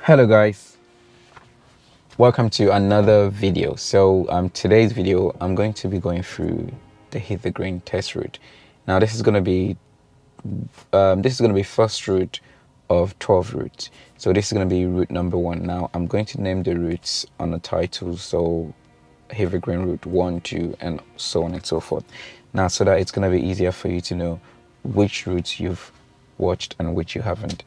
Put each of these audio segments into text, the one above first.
Hello guys, welcome to another video. So today's video I'm going to be going through the Hither Green test route. Now this is going to be first route of 12 routes. So this is going to be route number 1. Now I'm going to name the routes on the title, so Hither Green route 1, 2 and so on and so forth. Now so that it's going to be easier for you to know which routes you've watched and which you haven't.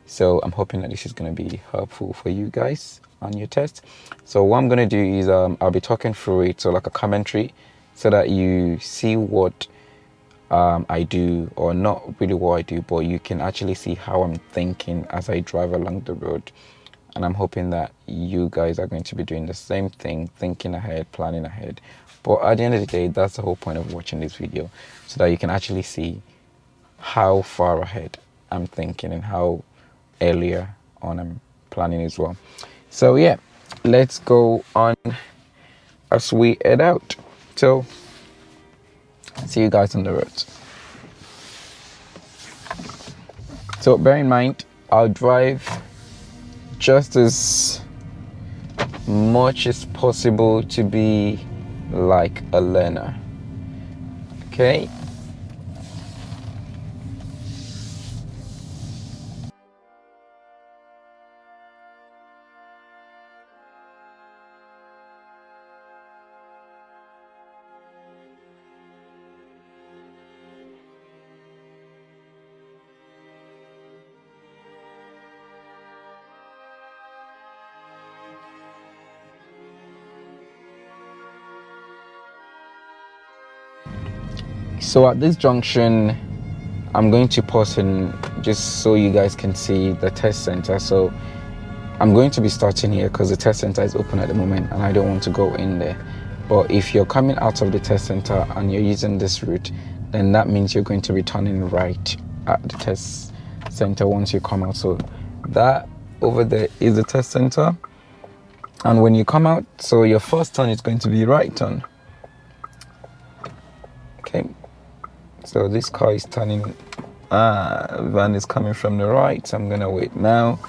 So I'm hoping that this is going to be helpful for you guys on your test. So what I'm going to do is I'll be talking through it, so like a commentary, so that you see what I do, or not really what I do, but you can actually see how I'm thinking as I drive along the road. And I'm hoping that you guys are going to be doing the same thing, thinking ahead, planning ahead. But at the end of the day, that's the whole point of watching this video, so that you can actually see how far ahead I'm thinking and how earlier on I'm planning as well. So yeah, let's go on as we head out. So see you guys on the road. So bear in mind, I'll drive just as much as possible to be like a learner. Okay. So at this junction, I'm going to pause in just so you guys can see the test center. So I'm going to be starting here because the test center is open at the moment and I don't want to go in there. But if you're coming out of the test center and you're using this route, then that means you're going to be turning right at the test center once you come out. So that over there is the test center. And when you come out, so your first turn is going to be right turn. Okay. So this car is turning, van is coming from the right, so I'm gonna wait now.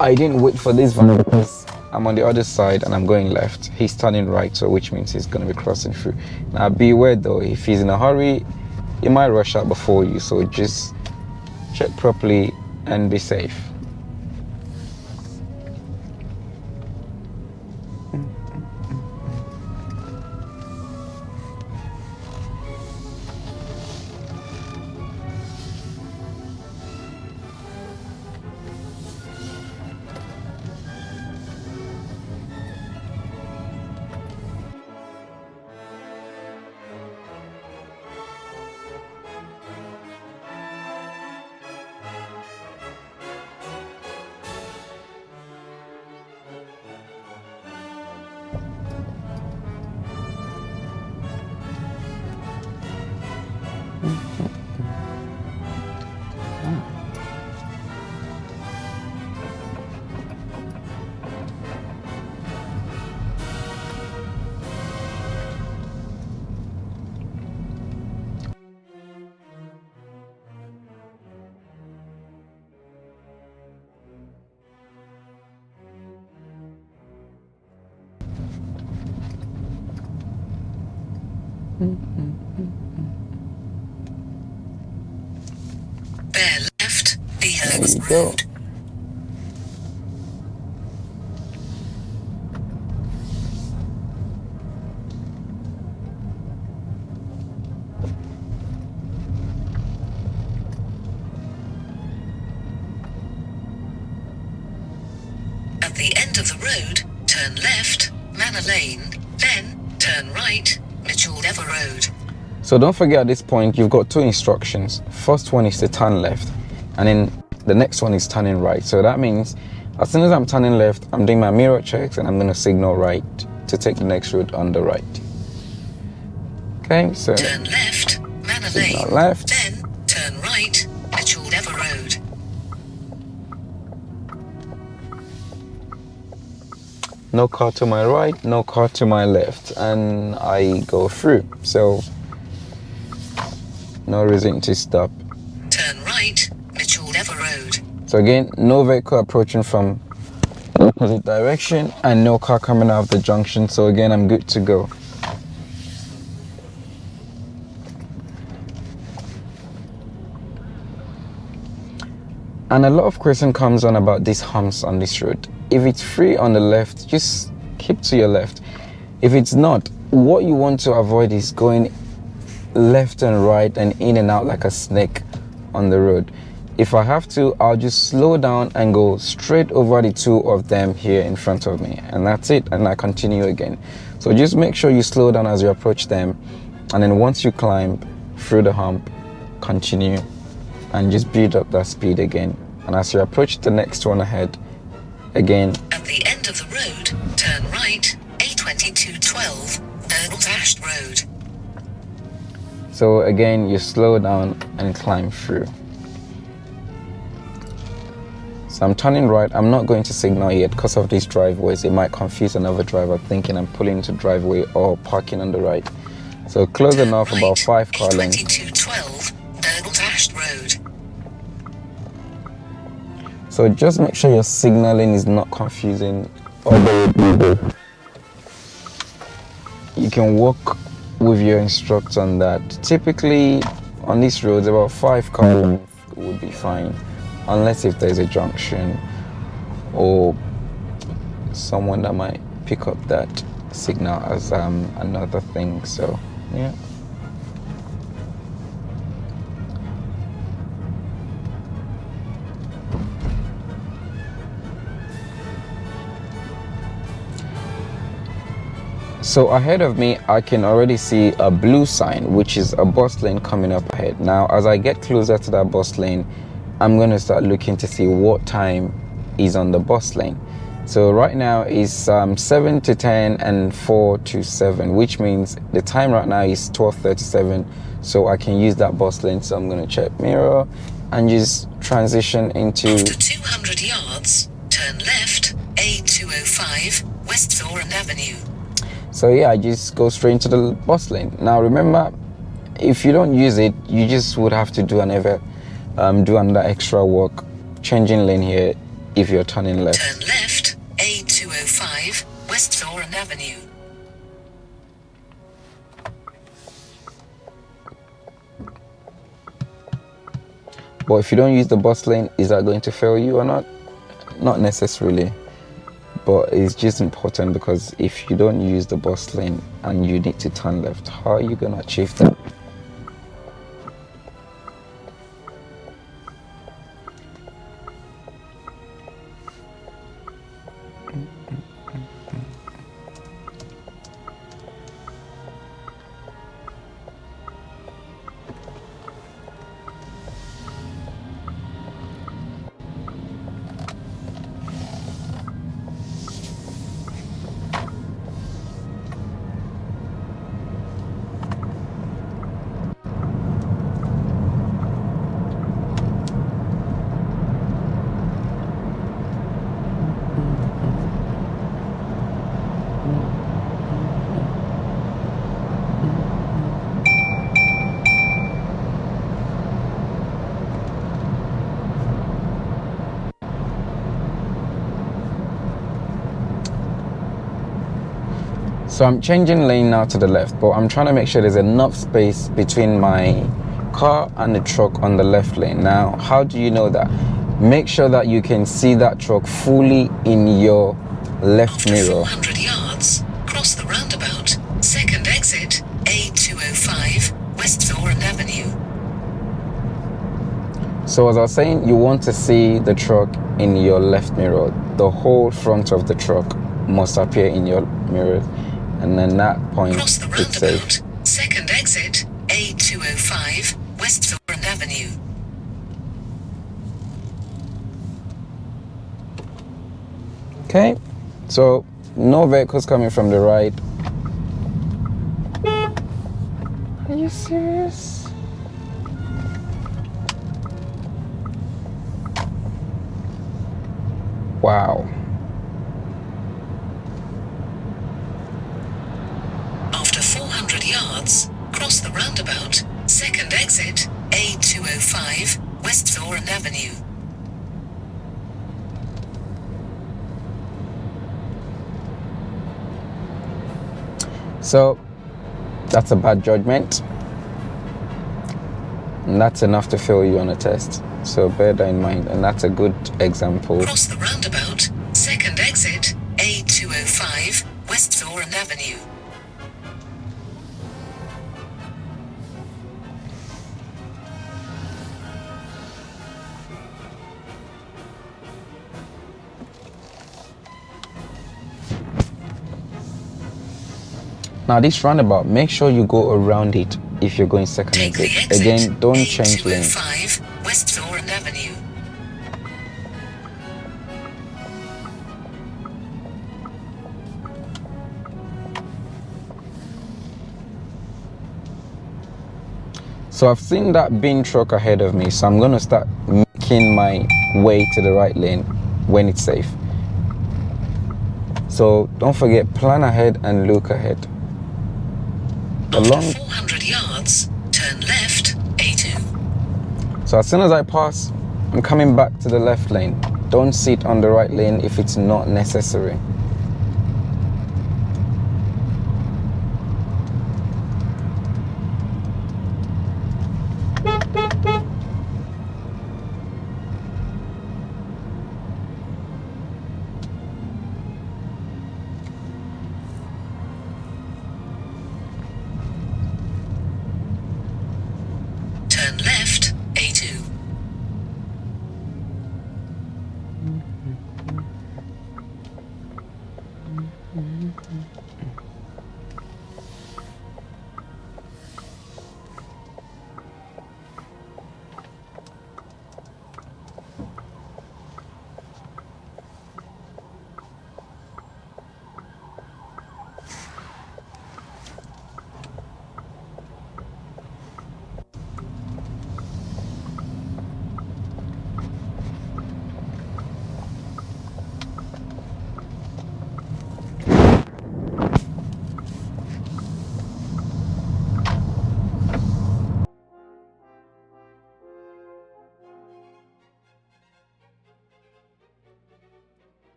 I didn't wait for this van because I'm on the other side and I'm going left. He's turning right, so which means he's gonna be crossing through. Now beware though, if he's in a hurry, he might rush out before you, so just check properly and be safe. Bear left, the Hertz Go. Road. At the end of the road, turn left, Manor Lane, then turn right, Mitchell Ever Road. So don't forget, at this point you've got two instructions. First one is to turn left, and then the next one is turning right. So that means as soon as I'm turning left, I'm doing my mirror checks and I'm going to signal right to take the next route on the right. Okay, so turn left, Manor signal Lane, left. then turn right, Mitchell Ever Road. No car to my right, no car to my left, and I go through. So no reason to stop. Turn right, Mitchell Ever Road. So again, no vehicle approaching from the opposite direction and no car coming out of the junction. So again, I'm good to go. And a lot of question comes on about these humps on this road. If it's free on the left, just keep to your left. If it's not, what you want to avoid is going left and right and in and out like a snake on the road. If I have to, I'll just slow down and go straight over the two of them here in front of me, and that's it, and I continue again. So just make sure you slow down as you approach them, and then once you climb through the hump, continue and just build up that speed again. And as you approach the next one ahead, again, at the end of the road, turn right, A2212, Overtaking Road. So again, you slow down and climb through. So I'm turning right. I'm not going to signal yet because of these driveways. It might confuse another driver thinking I'm pulling into driveway or parking on the right. So close turn enough, right, about 5 car lengths. A2212, Overtaking Road. So just make sure your signaling is not confusing other people. You can work with your instructor on that. Typically on these roads, about 5 car lengths would be fine, unless if there's a junction or someone that might pick up that signal as another thing. So yeah. So ahead of me, I can already see a blue sign, which is a bus lane coming up ahead. Now, as I get closer to that bus lane, I'm going to start looking to see what time is on the bus lane. So right now is 7 to 10 and 4 to 7, which means the time right now is 12:37. So I can use that bus lane. So I'm going to check mirror and just transition into... After 200 yards, turn left, A205, West Thorn Avenue. So yeah, I just go straight into the bus lane. Now remember, if you don't use it, you just would have to do another extra work, changing lane here if you're turning left. Turn left, A205, West Thorn Avenue. But if you don't use the bus lane, is that going to fail you or not? Not necessarily. But it's just important, because if you don't use the bus lane and you need to turn left, how are you going to achieve that? So I'm changing lane now to the left, but I'm trying to make sure there's enough space between my car and the truck on the left lane. Now, how do you know that? Make sure that you can see that truck fully in your left After mirror. 400 yards, cross the roundabout, second exit, A205, West Thorn Avenue. So as I was saying, you want to see the truck in your left mirror. The whole front of the truck must appear in your mirror. And then that point, Cross the it's safe. roundabout, second exit, A205, West Thorn Avenue. Okay, so no vehicles coming from the right. Are you serious? Wow. After 400 yards, cross the roundabout, second exit, A205, West Thorn Avenue. So that's a bad judgment, and that's enough to fail you on a test. So bear that in mind, and that's a good example. Cross the roundabout, second exit, A205, West Foreign Avenue. Now this roundabout, make sure you go around it if you're going second Take the exit. exit, Again, don't change lanes. A205, West Foreign Avenue. So I've seen that bin truck ahead of me, so I'm going to start making my way to the right lane when it's safe. So don't forget, plan ahead and look ahead. After 400 yards, turn left, A2. So as soon as I pass, I'm coming back to the left lane. Don't sit on the right lane if it's not necessary. Turn left, A2.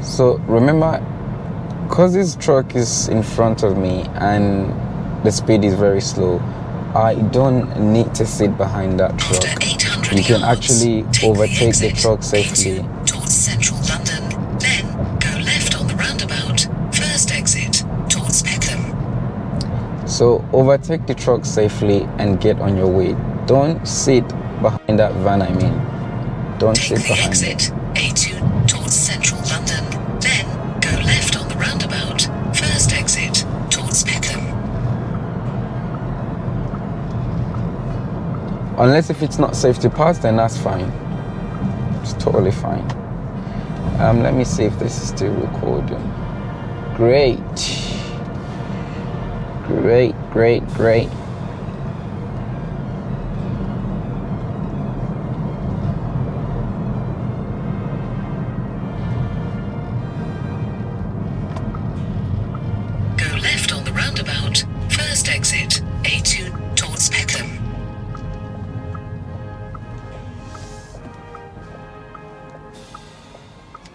So remember, because this truck is in front of me and the speed is very slow, I don't need to sit behind that truck. After 800 You can yards, actually take overtake the exit truck safely. A2 towards central London, then go left on the roundabout, first exit towards Peckham. So overtake the truck safely and get on your way. Don't sit behind that van, I mean. Don't Take sit the behind exit it. A2 towards central London, then go left on the roundabout, first exit towards Peckham. Unless if it's not safe to pass, then that's fine. It's totally fine. Let me see if this is still recording. Great. Great. Go left on the roundabout, first exit A2 towards Peckham.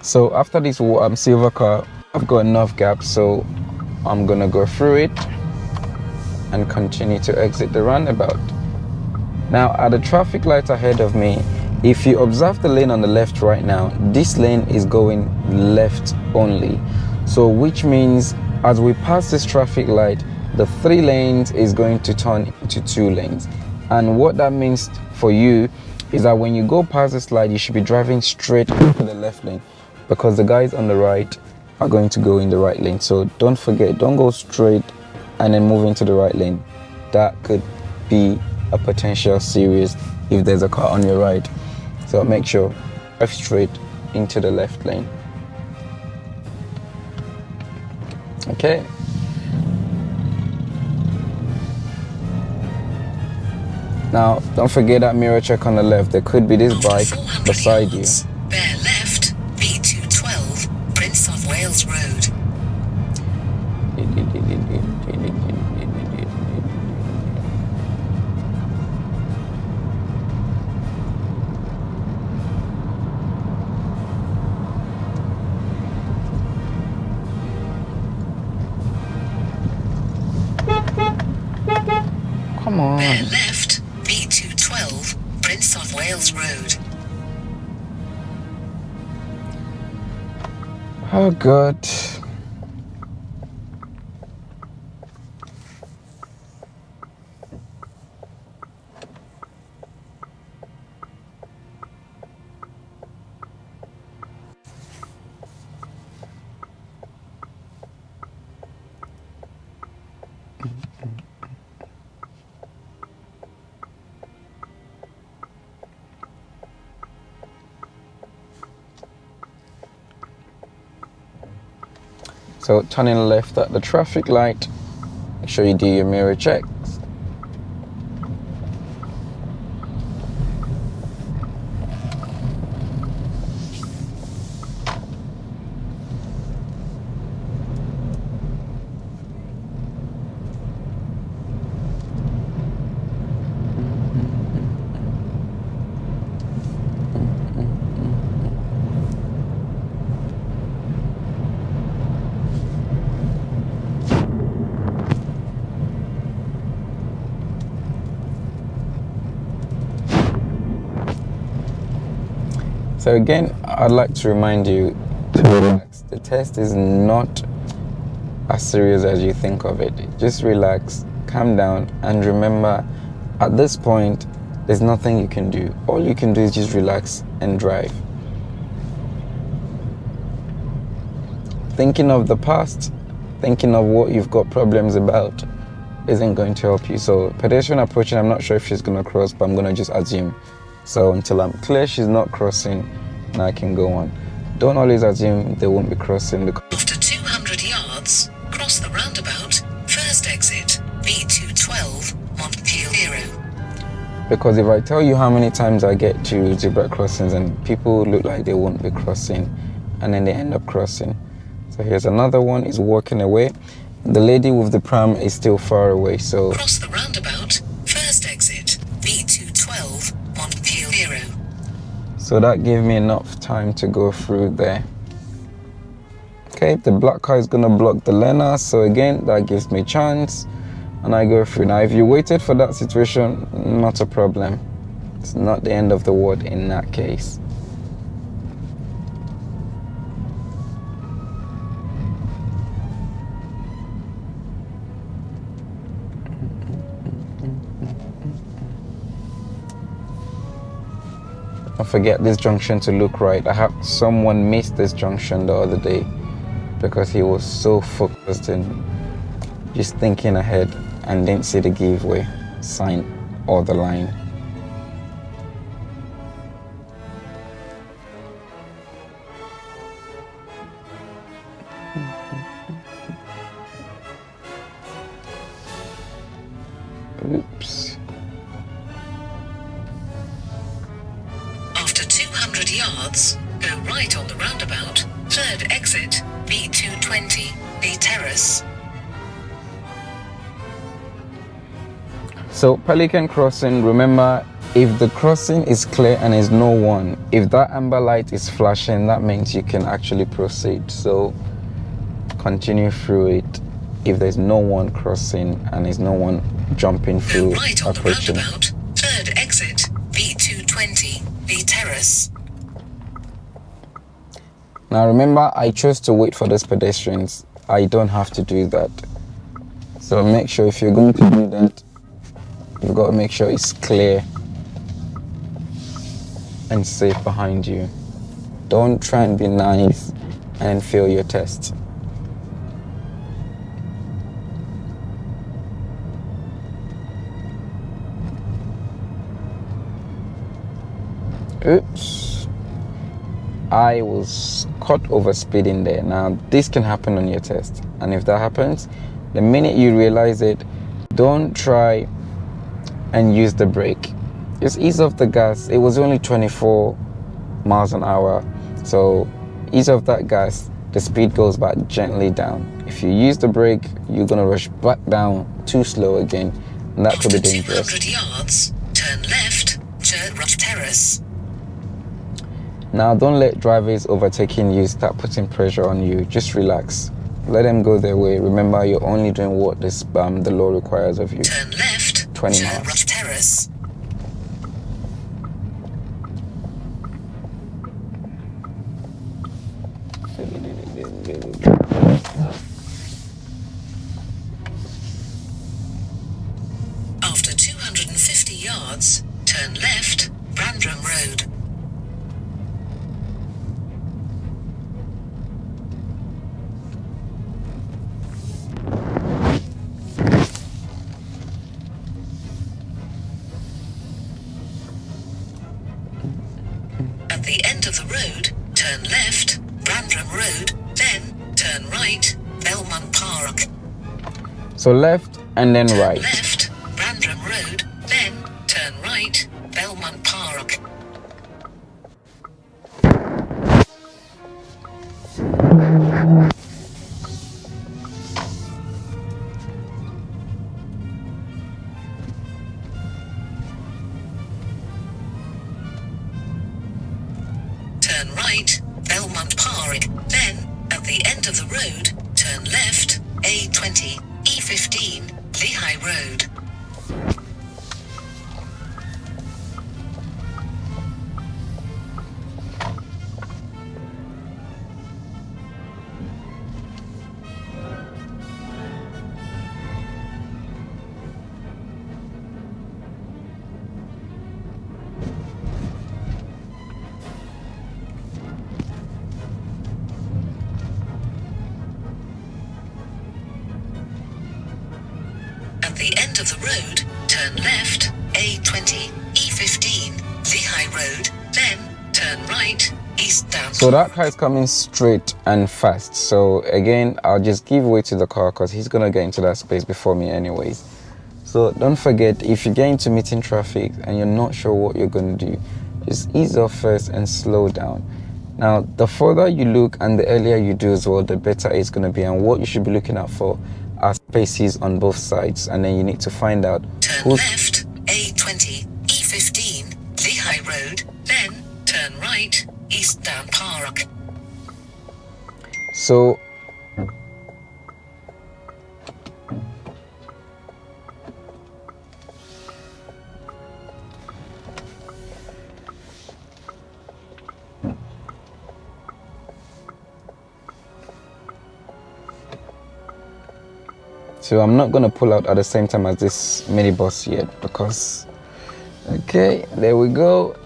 So after this silver car, I've got enough gap, so I'm gonna go through it and continue to exit the roundabout. Now at the traffic light ahead of me, if you observe the lane on the left right now, this lane is going left only. So which means as we pass this traffic light, the 3 lanes is going to turn into 2 lanes. And what that means for you is that when you go past the slide, you should be driving straight into the left lane, because the guys on the right are going to go in the right lane. So don't forget, don't go straight and then move into the right lane. That could be a potential serious if there's a car on your right. So make sure drive straight into the left lane. Okay. Now, don't forget that mirror check on the left. There could be this bike beside you. Bear left, B212, Prince of Wales Road. Come on. Bear left, B212, Prince of Wales Road. Oh, God. So turning left at the traffic light, make sure you do your mirror checks. So again, I'd like to remind you to relax. The test is not as serious as you think of it. Just relax, calm down, and remember, at this point, there's nothing you can do. All you can do is just relax and drive. Thinking of the past, thinking of what you've got problems about isn't going to help you. So pedestrian approaching, I'm not sure if she's going to cross, but I'm going to just assume. So until I'm clear she's not crossing, now I can go on. Don't always assume they won't be crossing. After 200 yards, cross the roundabout, first exit, B212, Montpellier. Because if I tell you how many times I get to zebra crossings and people look like they won't be crossing, and then they end up crossing. So here's another one, is walking away. The lady with the pram is still far away, so cross the roundabout, first exit, B212, Montpellier. So that gave me enough time to go through there. Okay, the black car is gonna block the learner, so again, that gives me a chance, and I go through. Now, if you waited for that situation, not a problem. It's not the end of the world in that case. Don't forget this junction to look right. I have someone missed this junction the other day because he was so focused in just thinking ahead and didn't see the giveaway sign or the line. Oops. After 200 yards, go right on the roundabout, third exit, B220, B Terrace. So Pelican Crossing, remember, if the crossing is clear and there's no one, if that amber light is flashing, that means you can actually proceed. So continue through it. If there's no one crossing and there's no one jumping through, Go right on the approaching. roundabout, third exit, B220, B Terrace. Now remember, I chose to wait for those pedestrians. I don't have to do that. So make sure if you're going to do that, you've got to make sure it's clear and safe behind you. Don't try and be nice and fail your test. Oops, I was caught over speeding there. Now this can happen on your test, and if that happens, the minute you realize it, don't try and use the brake. Just ease off the gas. It was only 24 miles an hour, so ease off that gas, the speed goes back gently down. If you use the brake, you're gonna rush back down too slow again, and that could be dangerous. After 200 yards, turn left, Church Terrace. Now don't let drivers overtaking you start putting pressure on you. Just relax. Let them go their way. Remember, you're only doing what the law requires of you. Turn left, 20 miles. Church Terrace. After 250 yards, turn left, Roundabout Road. At the end of the road, turn left, Roundabout Road, then turn right, Belmont Park. So left and then Turn right. left, Roundabout Road, then turn right, Belmont Park. Turn right, Belmont Park, then at the end of the road, turn left, A20, E15, Lehigh Road. At the end of the road, turn left, A20, E15, Lehigh Road, then turn right, eastbound. So that car is coming straight and fast. So again, I'll just give way to the car because he's gonna get into that space before me anyways. So don't forget, if you get into meeting traffic and you're not sure what you're gonna do, just ease off first and slow down. Now, the further you look and the earlier you do as well, the better it's gonna be. And what you should be looking out for are spaces on both sides, and then you need to find out Turn who's left, A20, E15, Lehigh Road, then turn right, eastbound Park. so. So I'm not gonna pull out at the same time as this minibus yet because, okay, there we go.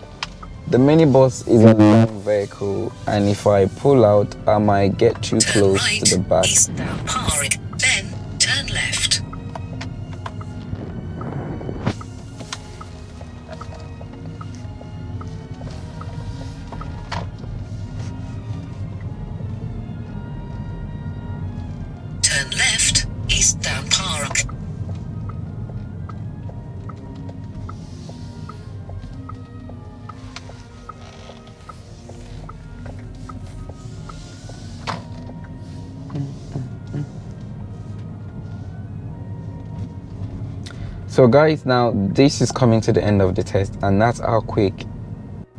The minibus is a long vehicle, and if I pull out, I might get too Turn close right, to the back. eastbound Park, then turn left. Turn left, eastbound Park. So guys, now this is coming to the end of the test, and that's how quick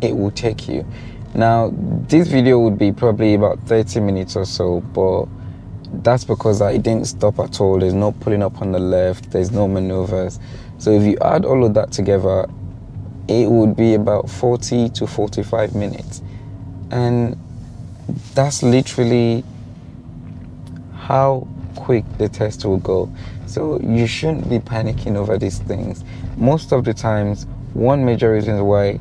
it will take you. Now this video would be probably about 30 minutes or so, but that's because I didn't stop at all. There's no pulling up on the left, there's no maneuvers. So if you add all of that together, it would be about 40 to 45 minutes. And that's literally how quick the test will go. So you shouldn't be panicking over these things. Most of the times, one major reason why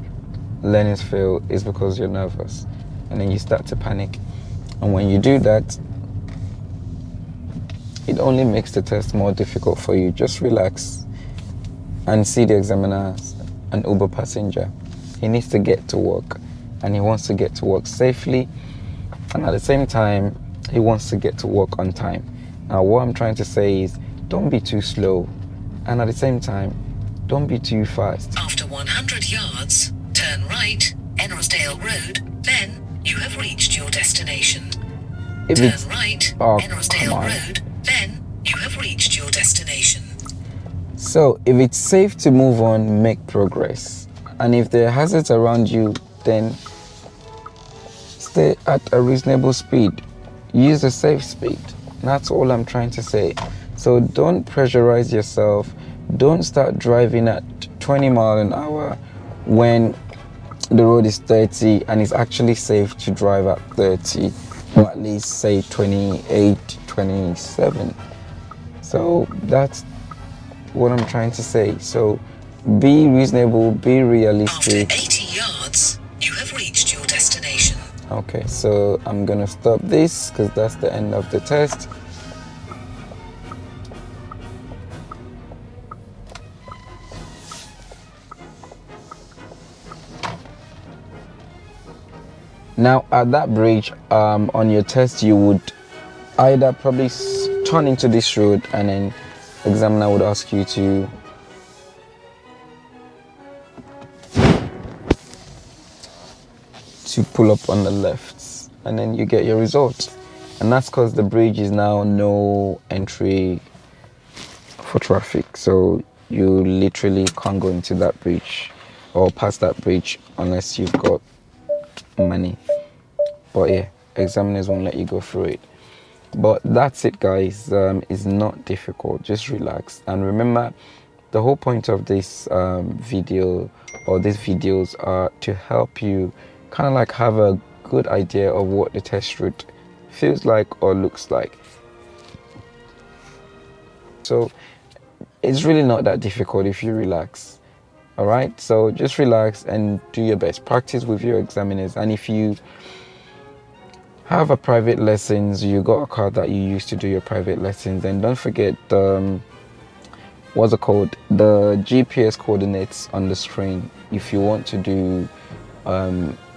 learners fail is because you're nervous, and then you start to panic. And when you do that, it only makes the test more difficult for you. Just relax and see the examiner as an Uber passenger. He needs to get to work, and he wants to get to work safely, and at the same time he wants to get to work on time. Now what I'm trying to say is, don't be too slow, and at the same time don't be too fast. After 100 yards, turn right, Enrosdale Road, then you have reached your destination. If Turn it's right, oh, Enrosdale come on. Road, then you have reached your destination. So if it's safe to move on, make progress. And if there are hazards around you, then stay at a reasonable speed. Use a safe speed. That's all I'm trying to say. So don't pressurize yourself. Don't start driving at 20 miles an hour when the road is 30 and it's actually safe to drive at 30, or at least say 28, 27. So that's what I'm trying to say. So be reasonable, be After realistic. 80 yards, you have reached your destination. Okay, so I'm gonna stop this because that's the end of the test. Now at that bridge, on your test you would either probably turn into this road, and then the examiner would ask you to pull up on the left, and then you get your result. And that's because the bridge is now no entry for traffic, so you literally can't go into that bridge or past that bridge unless you've got money. But yeah, examiners won't let you go through it. But that's it, guys. It's not difficult. Just relax, and remember, the whole point of this video, or these videos, are to help you kind of like have a good idea of what the test route feels like or looks like. So it's really not that difficult if you relax. All right, so just relax and do your best. Practice with your examiners, and if you have a private lessons, you got a car that you use to do your private lessons, and don't forget what's it called, the GPS coordinates on the screen. If you want to do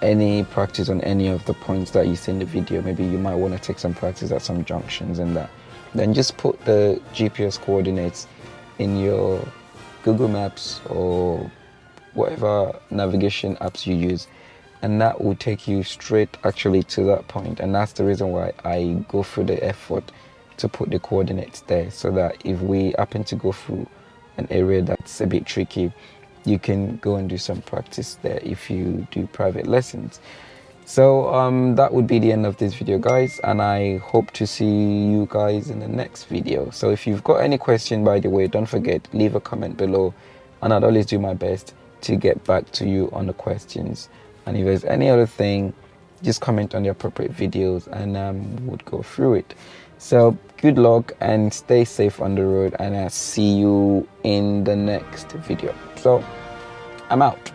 any practice on any of the points that you see in the video, maybe you might want to take some practice at some junctions and that, then just put the GPS coordinates in your Google Maps or whatever navigation apps you use, and that will take you straight actually to that point. And that's the reason why I go through the effort to put the coordinates there, so that if we happen to go through an area that's a bit tricky, you can go and do some practice there if you do private lessons. So that would be the end of this video, guys, and I hope to see you guys in the next video. So if you've got any question, by the way, don't forget, leave a comment below, and I'd always do my best to get back to you on the questions. And if there's any other thing, just comment on the appropriate videos, and we'll go through it. So good luck and stay safe on the road, and I'll see you in the next video. So I'm out.